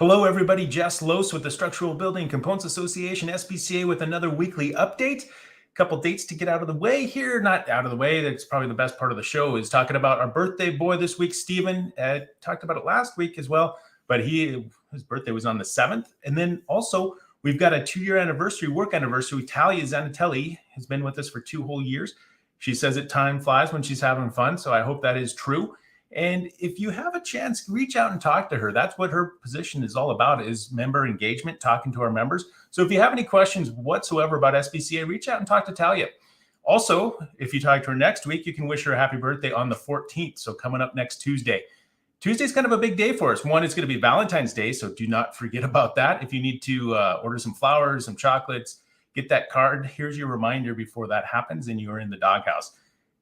Hello, everybody. Jess Lose with the Structural Building Components Association, SBCA, with another weekly update. A couple dates to get out of the way here. Not out of the way. That's probably the best part of the show, is talking about our birthday boy this week, Stephen. Talked about it last week as well, but his birthday was on the 7th. And then also, we've got a 2-year anniversary, work anniversary. Talia Zanatelli has been with us for 2 whole years. She says that time flies when she's having fun, so I hope that is true. And if you have a chance, reach out and talk to her. That's what her position is all about, is member engagement, talking to our members. So if you have any questions whatsoever about SBCA, reach out and talk to Talia. Also, if you talk to her next week, you can wish her a happy birthday on the 14th. So coming up next Tuesday. Tuesday's kind of a big day for us. One, it's going to be Valentine's Day, so do not forget about that. If you need to order some flowers, some chocolates, get that card, here's your reminder before that happens and you're in the doghouse.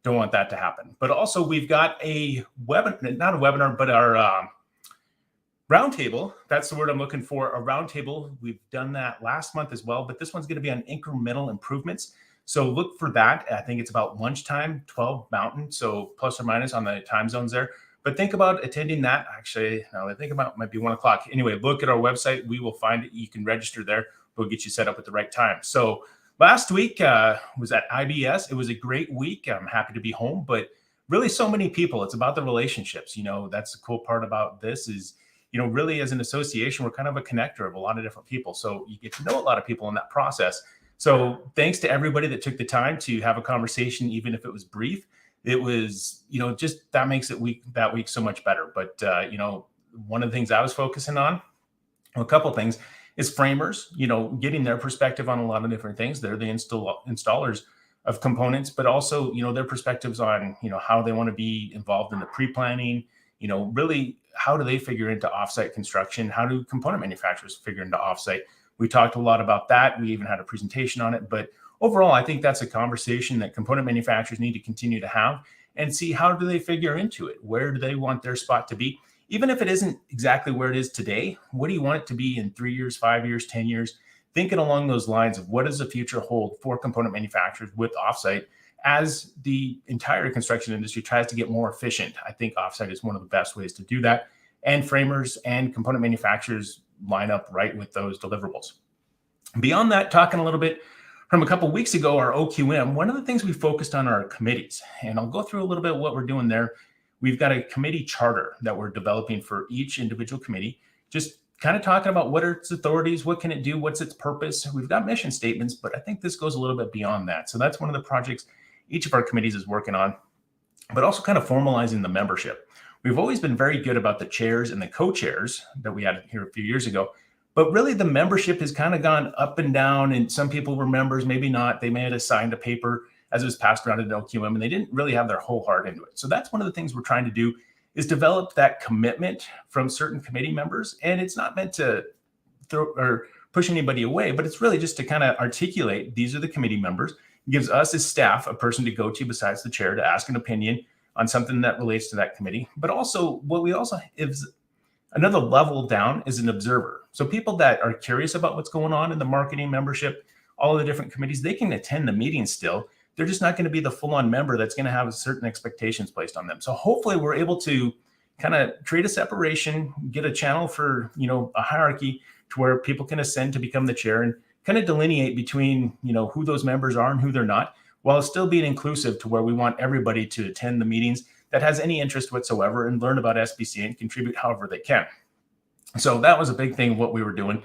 Don't want that to happen. But also, we've got a webinar, not a webinar, but our roundtable. That's the word I'm looking for, a roundtable. We've done that last month as well, but this one's going to be on incremental improvements. So look for that. I think it's about lunchtime, 12 Mountain, so plus or minus on the time zones there. But think about attending that. Actually, now I think about it might be 1 o'clock. Anyway, look at our website. We will find it. You can register there. We'll get you set up at the right time. So last week was at IBS. It was a great week. I'm happy to be home, but really so many people. It's about the relationships. That's the cool part about this is, really as an association, we're kind of a connector of a lot of different people. So you get to know a lot of people in that process. So thanks to everybody that took the time to have a conversation, even if it was brief. It was, just that makes that week so much better. But, one of the things I was focusing on, a couple things, is framers, getting their perspective on a lot of different things. They're the installers of components, but also, their perspectives on, how they want to be involved in the pre-planning, really how do they figure into offsite construction? How do component manufacturers figure into offsite? We talked a lot about that. We even had a presentation on it, but overall, I think that's a conversation that component manufacturers need to continue to have and see how do they figure into it? Where do they want their spot to be? Even if it isn't exactly where it is today, what do you want it to be in 3 years, 5 years, 10 years? Thinking along those lines of what does the future hold for component manufacturers with offsite as the entire construction industry tries to get more efficient. I think offsite is one of the best ways to do that. And framers and component manufacturers line up right with those deliverables. Beyond that, talking a little bit from a couple of weeks ago, our OQM, one of the things we focused on are our committees. And I'll go through a little bit of what we're doing there. We've got a committee charter that we're developing for each individual committee, just kind of talking about what are its authorities, what can it do, what's its purpose. We've got mission statements, but I think this goes a little bit beyond that. So that's one of the projects each of our committees is working on, but also kind of formalizing the membership. We've always been very good about the chairs and the co-chairs that we had here a few years ago, but really the membership has kind of gone up and down, and some people were members, maybe not. They may have signed a paper as it was passed around at OQM, and they didn't really have their whole heart into it. So that's one of the things we're trying to do, is develop that commitment from certain committee members. And it's not meant to throw or push anybody away, but it's really just to kind of articulate, these are the committee members. It gives us as staff a person to go to besides the chair to ask an opinion on something that relates to that committee. But also what we also is another level down is an observer. So people that are curious about what's going on in the marketing membership, all of the different committees, they can attend the meetings still. They're just not going to be the full-on member that's going to have certain expectations placed on them. So hopefully we're able to kind of create a separation, get a channel for, a hierarchy to where people can ascend to become the chair and kind of delineate between, who those members are and who they're not, while still being inclusive to where we want everybody to attend the meetings that has any interest whatsoever and learn about SBCA and contribute however they can. So that was a big thing, what we were doing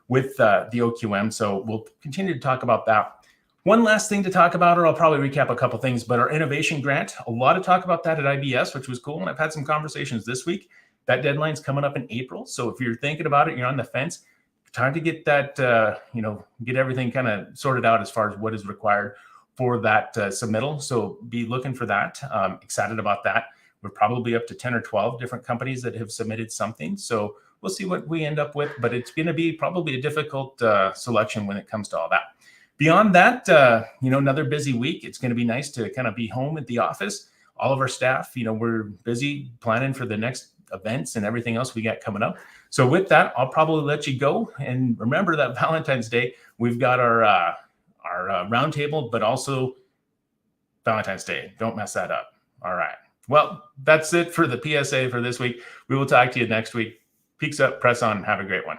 with the OQM. So we'll continue to talk about that. One last thing to talk about, or I'll probably recap a couple things, but our innovation grant, a lot of talk about that at IBS, which was cool. And I've had some conversations this week. That deadline's coming up in April. So if you're thinking about it, you're on the fence, time to get that, get everything kind of sorted out as far as what is required for that submittal. So be looking for that. Excited about that. We're probably up to 10 or 12 different companies that have submitted something. So we'll see what we end up with, but it's going to be probably a difficult selection when it comes to all that. Beyond that, another busy week. It's going to be nice to kind of be home at the office. All of our staff, we're busy planning for the next events and everything else we got coming up. So with that, I'll probably let you go. And remember that Valentine's Day, we've got our roundtable, but also Valentine's Day. Don't mess that up. All right. Well, that's it for the PSA for this week. We will talk to you next week. Peaks up, press on. Have a great one.